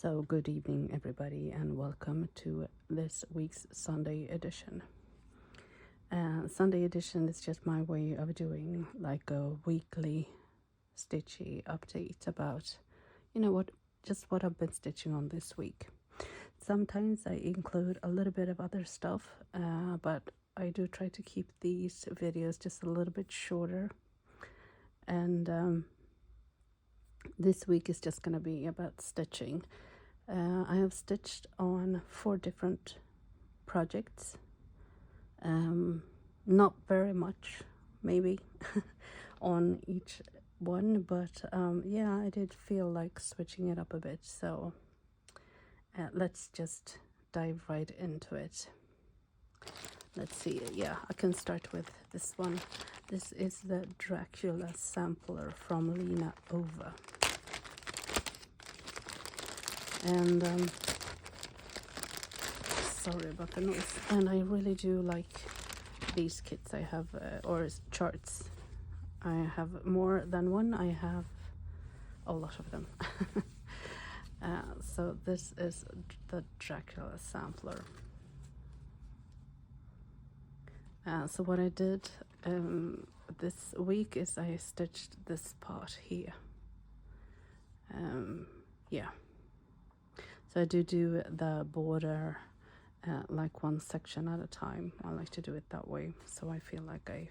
So good evening everybody, and welcome to this week's Sunday edition. Sunday edition is just my way of doing like a weekly stitchy update about, what I've been stitching on this week. Sometimes I include a little bit of other stuff, but I do try to keep these videos just a little bit shorter. And this week is just going to be about stitching. I have stitched on 4 different projects. Not very much, maybe, on each one, but yeah, I did feel like switching it up a bit. So let's just dive right into it. Let's see. Yeah, I can start with this one. This is the Dracula sampler from Lena Ova. And sorry about the noise. And I really do like these kits. I have or charts. I have more than one. I have a lot of them. So this is the Dracula sampler. So what I did this week is I stitched this part here. Yeah. So I do the border like one section at a time. I like to do it that way, so I feel like I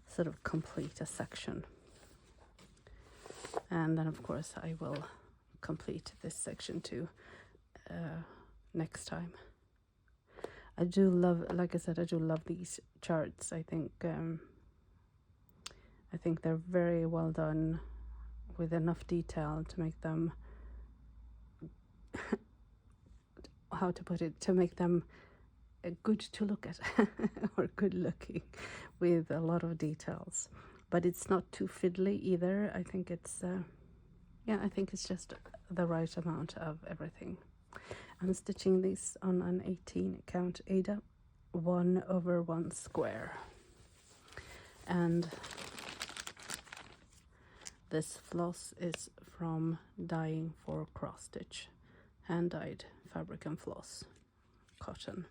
sort of complete a section. And then of course I will complete this section too next time. I do love, like I said, I do love these charts. I think they're very well done with enough detail to make them how to put it, to make them good to look at or good looking, with a lot of details, but it's not too fiddly either. I think it's I think it's just the right amount of everything. I'm stitching this on an 18 count Ada 1/1 square, and this floss is from Dyeing for Cross Stitch, hand dyed fabric and floss, cotton.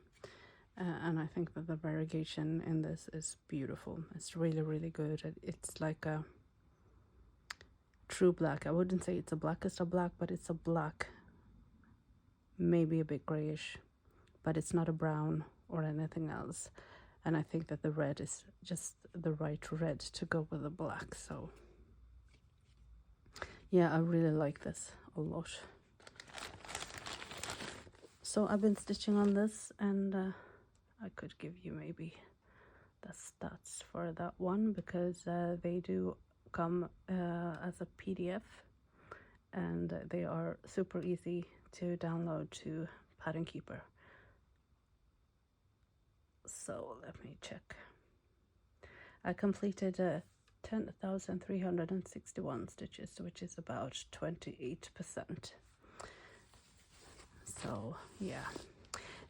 And I think that the variegation in this is beautiful. It's really good. It's like a true black. I wouldn't say it's the blackest of black, but it's a black, maybe a bit grayish, but it's not a brown or anything else. And I think that the red is just the right red to go with the black. So yeah, I really like this a lot. So I've been stitching on this, and I could give you maybe the stats for that one, because they do come as a PDF, and they are super easy to download to Pattern Keeper. So let me check. I completed 10,361 stitches, which is about 28%. So yeah,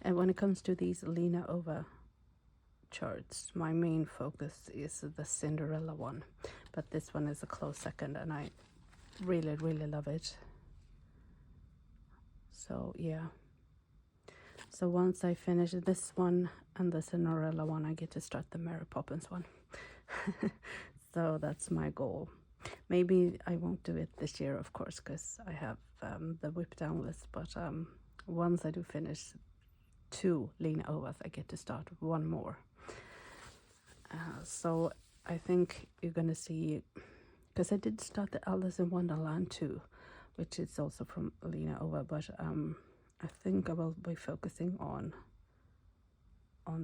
and when it comes to these Lena Ova charts, my main focus is the Cinderella one, but this one is a close second, and I really love it. So yeah, so once I finish this one and the Cinderella one, I get to start the Mary Poppins one. So that's my goal. Maybe I won't do it this year, of course, because I have the whip down list, but once I do finish 2 Lena Ovas, I get to start 1 more. So I think you're gonna see, because I did start the Alice in Wonderland too, which is also from Lena Ova, but I think I will be focusing on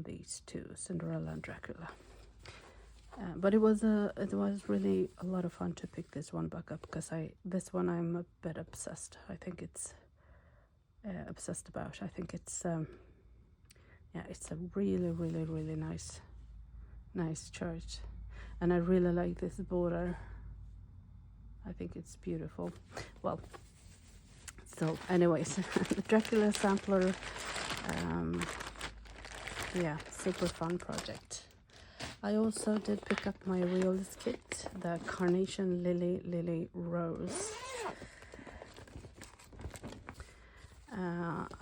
these 2, Cinderella and Dracula. But it was really a lot of fun to pick this one back up, because this one I'm a bit obsessed. I think it's obsessed about. I think it's it's a really nice chart, and I really like this border. I think it's beautiful. Well, so anyways, the Dracula sampler, yeah, super fun project. I also did pick up my realist kit, the Carnation Lily Rose.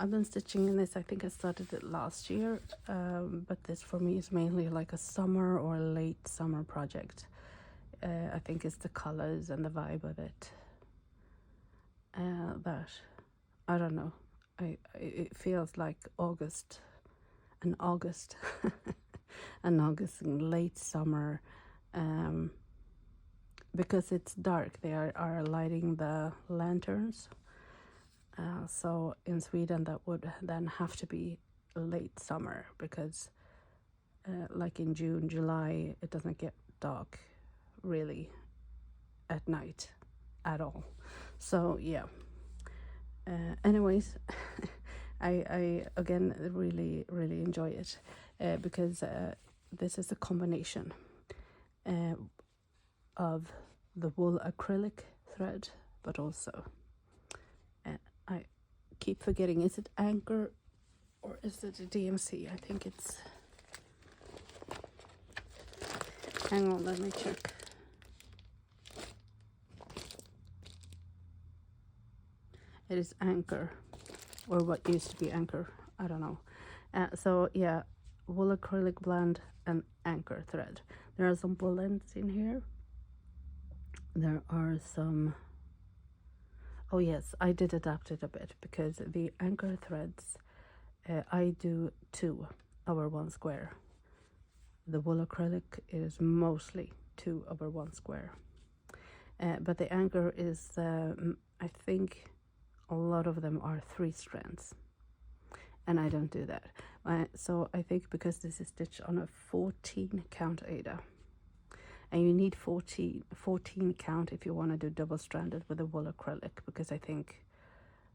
I've been stitching in this. I think I started it last year, but this for me is mainly like a summer or late summer project. I think it's the colors and the vibe of it that, I don't know, it feels like August and late summer, because it's dark. They are lighting the lanterns. So in Sweden that would then have to be late summer, because like in June, July, it doesn't get dark really at night at all. So yeah. Anyways, I again really enjoy it because this is a combination of the wool acrylic thread, but also I keep forgetting, is it Anchor or is it a DMC? I think it's, hang on, let me check. It is Anchor, or what used to be Anchor, I don't know. So yeah, wool acrylic blend and Anchor thread. There are some blends in here. There are some, oh yes, I did adapt it a bit, because the Anchor threads, I do 2/1 square. The wool acrylic is mostly 2/1 square. But the Anchor is, I think a lot of them are 3 strands. And I don't do that. So I think because this is stitched on a 14 count Aida, and you need 14 count if you want to do double stranded with a wool acrylic, because I think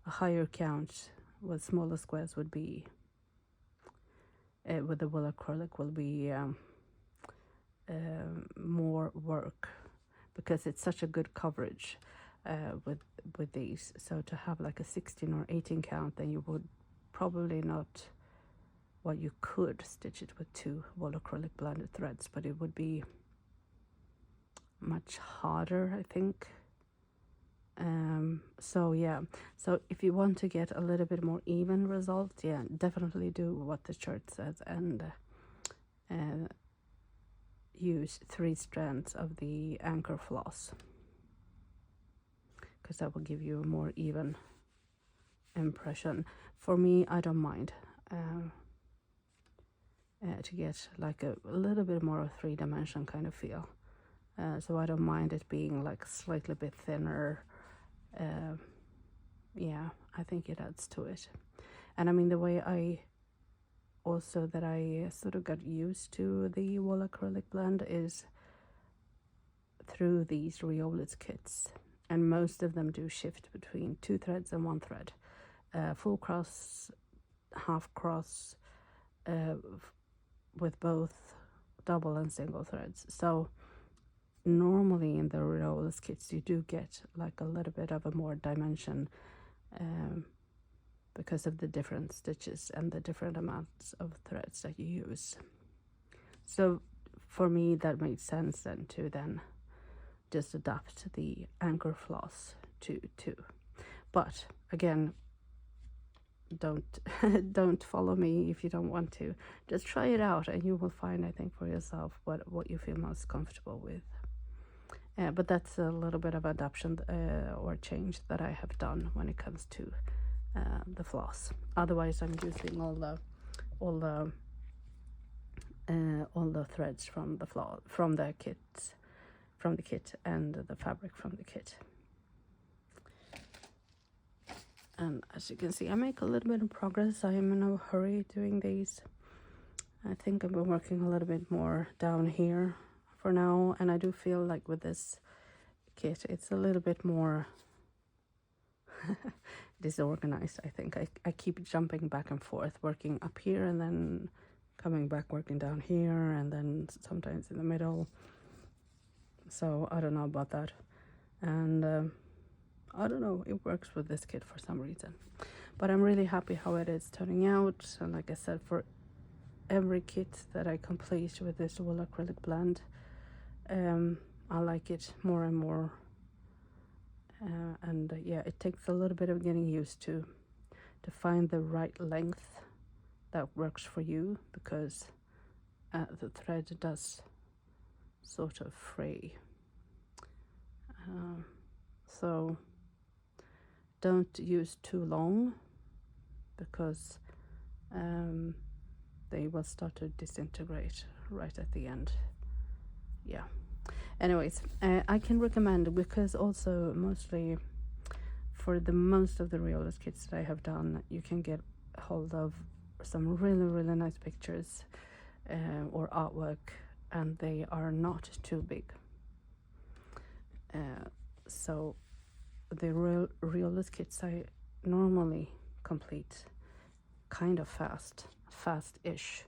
a higher count with smaller squares would be, with the wool acrylic will be more work, because it's such a good coverage with these. So to have like a 16 or 18 count, then you would probably not, well, you could stitch it with 2 wool acrylic blended threads, but it would be much harder, I think. So yeah, so if you want to get a little bit more even result, yeah, definitely do what the chart says, and use 3 strands of the Anchor floss, because that will give you a more even impression. For me, I don't mind to get like a little bit more of 3-dimension kind of feel. So I don't mind it being like slightly bit thinner. Yeah, I think it adds to it. And I mean, the way I sort of got used to the wool acrylic blend is through these Riolis kits, and most of them do shift between 2 threads and 1 thread, full cross, half cross, with both double and single threads. So normally in the Riolis kits you do get like a little bit of a more dimension, because of the different stitches and the different amounts of threads that you use. So for me that made sense then to just adapt the Anchor floss to 2. But again, don't follow me if you don't want to. Just try it out and you will find, I think, for yourself what you feel most comfortable with. But that's a little bit of adaptation or change that I have done when it comes to the floss. Otherwise, I'm using all the threads from the kit and the fabric from the kit. And as you can see, I make a little bit of progress. I am in no hurry doing these. I think I've been working a little bit more down here for now, and I do feel like with this kit it's a little bit more disorganized. I think I keep jumping back and forth, working up here and then coming back, working down here, and then sometimes in the middle. So I don't know about that, and I don't know, it works with this kit for some reason. But I'm really happy how it is turning out, and like I said, for every kit that I complete with this wool acrylic blend, I like it more and more, and yeah, it takes a little bit of getting used to to find the right length that works for you, because the thread does sort of fray. So don't use too long, because they will start to disintegrate right at the end. Yeah. Anyways, I can recommend, because also mostly for the most of the reolist kits that I have done, you can get hold of some really nice pictures or artwork, and they are not too big. So the reolist kits I normally complete kind of fast-ish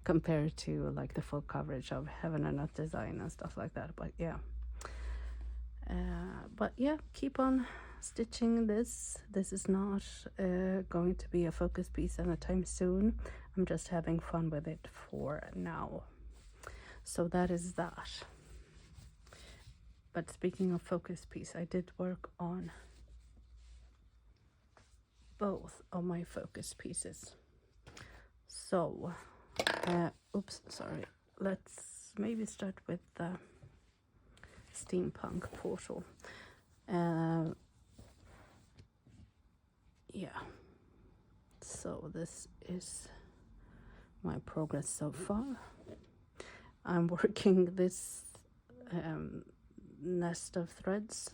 compared to like the full coverage of Heaven and Earth design and stuff like that. But yeah, keep on stitching this. This is not going to be a focus piece anytime soon. I'm just having fun with it for now. So that is that. But speaking of focus piece, I did work on both of my focus pieces. So, let's maybe start with the steampunk portal. Yeah, so this is my progress so far. I'm working this nest of threads.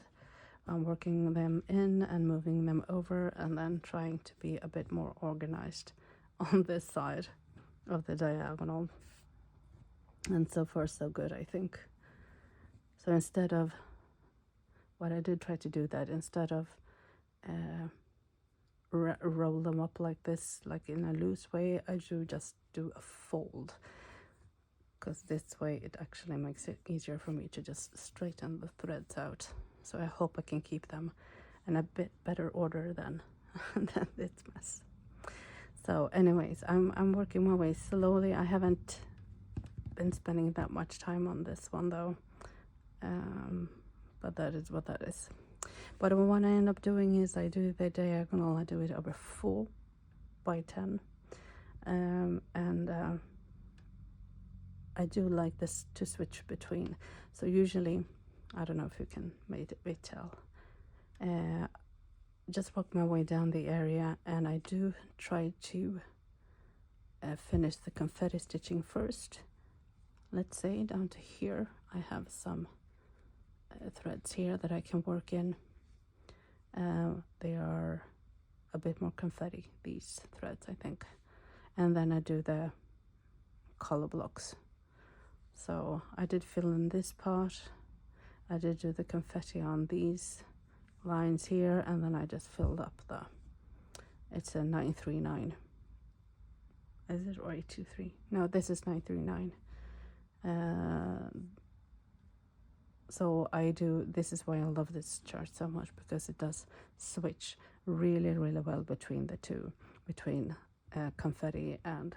I'm working them in and moving them over, and then trying to be a bit more organized on this side of the diagonal. And so far so good, I think. So instead of what I did try to do that, instead of roll them up like this, like in a loose way, I just do a fold, because this way it actually makes it easier for me to just straighten the threads out. So I hope I can keep them in a bit better order than this mess. So anyways, I'm working my way slowly. I haven't been spending that much time on this one though, but that is what that is. But what I end up doing is I do the diagonal, I do it over 4 by 10, and I do like this to switch between. So usually, I don't know if you can maybe tell, just work my way down the area, and I do try to finish the confetti stitching first. Let's say down to here I have some threads here that I can work in. They are a bit more confetti, these threads, I think. And then I do the color blocks. So I did fill in this part. I did do the confetti on these lines here, and then I just filled up it's a 939. Is it or 823? No, this is 939. So this is why I love this chart so much, because it does switch really well between the two, between confetti and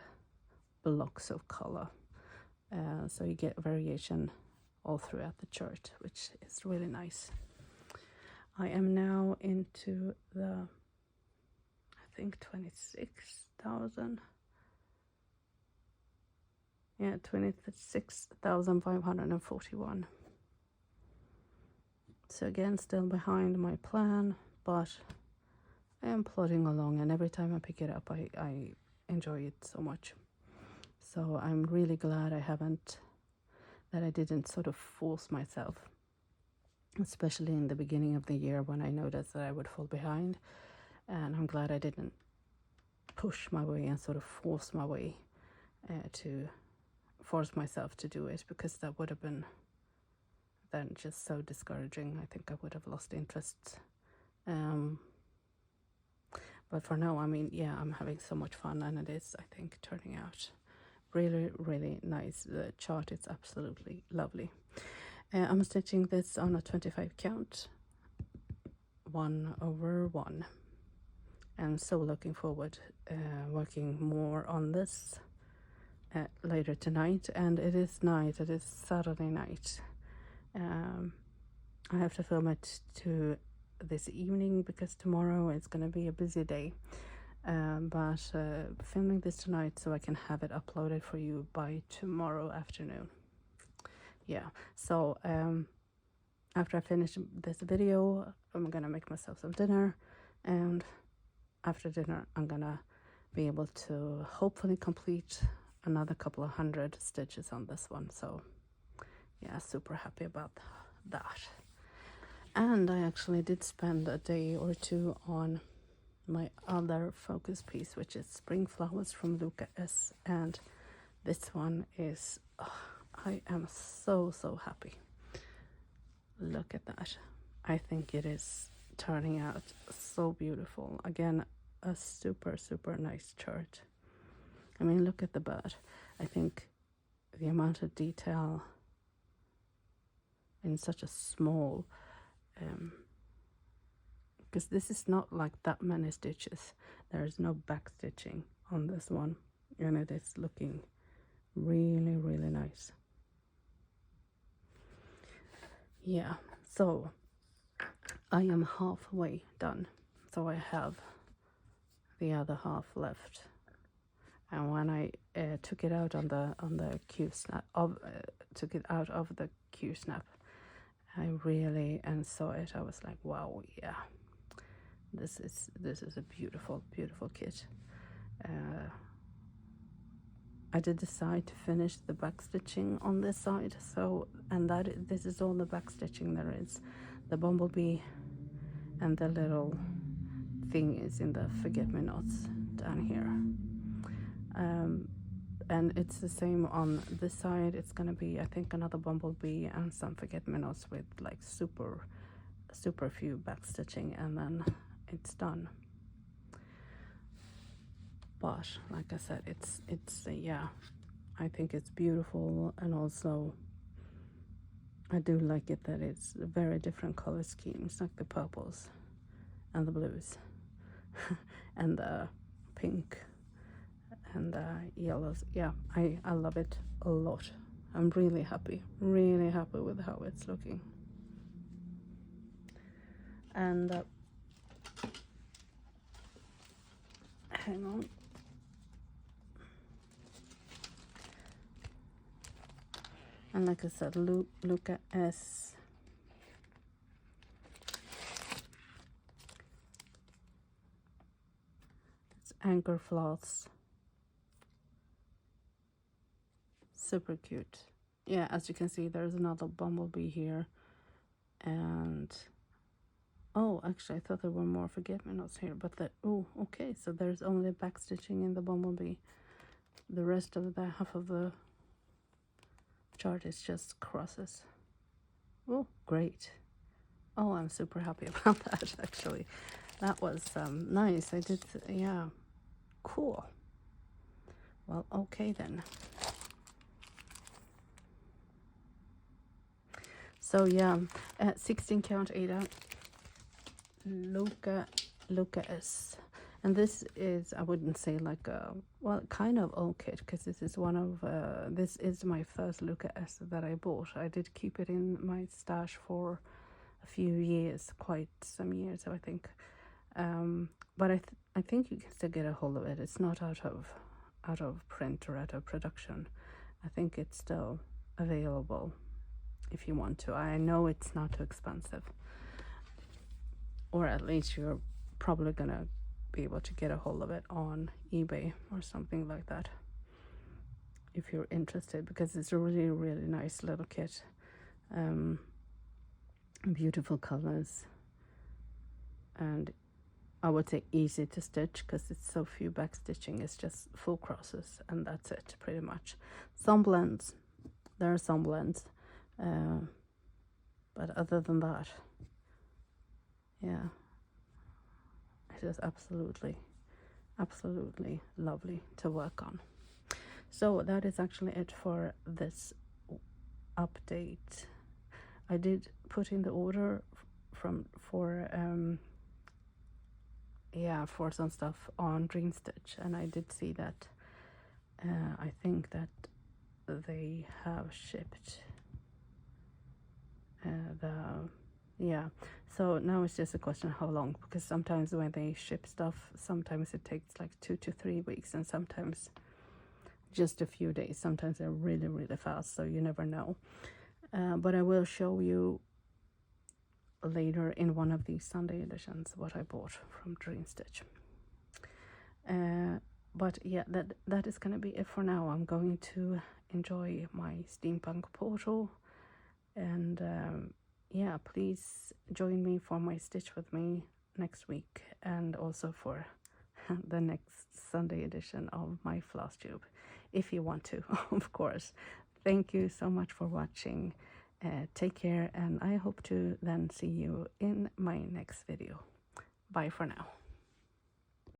blocks of color. So you get variation all throughout the chart, which is really nice. I am now into the, I think 26,000. Yeah, 26,541. So again, still behind my plan, but I am plodding along, and every time I pick it up, I enjoy it so much. So I'm really glad that I didn't sort of force myself, especially in the beginning of the year when I noticed that I would fall behind. And I'm glad I didn't push my way and sort of force myself to do it, because that would have been then just so discouraging. I think I would have lost interest. But for now, I mean, yeah, I'm having so much fun, and it is, I think, turning out really nice. The chart is absolutely lovely. I'm stitching this on a 25 count, 1/1. I'm so looking forward working more on this later tonight. And it is Saturday night. I have to film it to this evening because tomorrow it's gonna be a busy day. But filming this tonight so I can have it uploaded for you by tomorrow afternoon. Yeah, so after I finish this video, I'm gonna make myself some dinner, and after dinner I'm gonna be able to hopefully complete another couple of 100 stitches on this one. So yeah, super happy about that. And I actually did spend a day or two on my other focus piece, which is Spring Flowers from Luca S, and this one is I am so happy. Look at that. I think it is turning out so beautiful. Again, a super nice chart. I mean, look at the bird. I think the amount of detail in such a small because this is not like that many stitches. There is no back stitching on this one, and it is looking really nice. Yeah, so I am halfway done, so I have the other half left. And when I took it out on the Q snap took it out of the Q snap, I really saw it. I was like, wow, yeah, this is a beautiful kit. I did decide to finish the back stitching on this side, so this is all the back stitching there is. The bumblebee and the little thing is in the forget-me-nots down here. And it's the same on this side. It's gonna be, I think, another bumblebee and some forget-me-nots with like super few back stitching, and then it's done. But like I said, it's yeah, I think it's beautiful, and also I do like it that it's very different color schemes, like the purples and the blues and the pink and the yellows. Yeah, I love it a lot. I'm really happy with how it's looking. And hang on. And like I said, Luca S. It's anchor floss. Super cute. Yeah, as you can see, there's another bumblebee here. And oh, actually, I thought there were more forget-me-nots here, but okay, so there's only back stitching in the bumblebee. The rest of the half of the chart is just crosses. Oh, great. Oh, I'm super happy about that, actually. That was nice. I did, yeah, cool. Well, okay then. So yeah, 16 count Ada, Luca S. And this is, I wouldn't say like a, well, kind of old kit, because this is one of, this is my first Luca S that I bought. I did keep it in my stash for a few years, quite some years, I think. But I think you can still get a hold of it. It's not out of print or out of production. I think it's still available if you want to. I know it's not too expensive, or at least you're probably gonna be able to get a hold of it on eBay or something like that if you're interested, because it's a really nice little kit. Beautiful colors, and I would say easy to stitch because it's so few back stitching. It's just full crosses and that's it, pretty much. Some blends, there are some blends, but other than that, yeah, it is absolutely lovely to work on. So that is actually it for this update. I did put in the order for some stuff on Dream Stitch, and I did see that I think that they have shipped the Yeah, so now it's just a question of how long, because sometimes when they ship stuff, sometimes it takes like 2 to 3 weeks, and sometimes just a few days. Sometimes they're really, really fast, so you never know. But I will show you later in one of these Sunday editions what I bought from Dream Stitch. But yeah, that is going to be it for now. I'm going to enjoy my steampunk portal, and yeah, please join me for my Stitch with Me next week, and also for the next Sunday edition of my Flosstube, if you want to, of course. Thank you so much for watching. Take care, and I hope to then see you in my next video. Bye for now.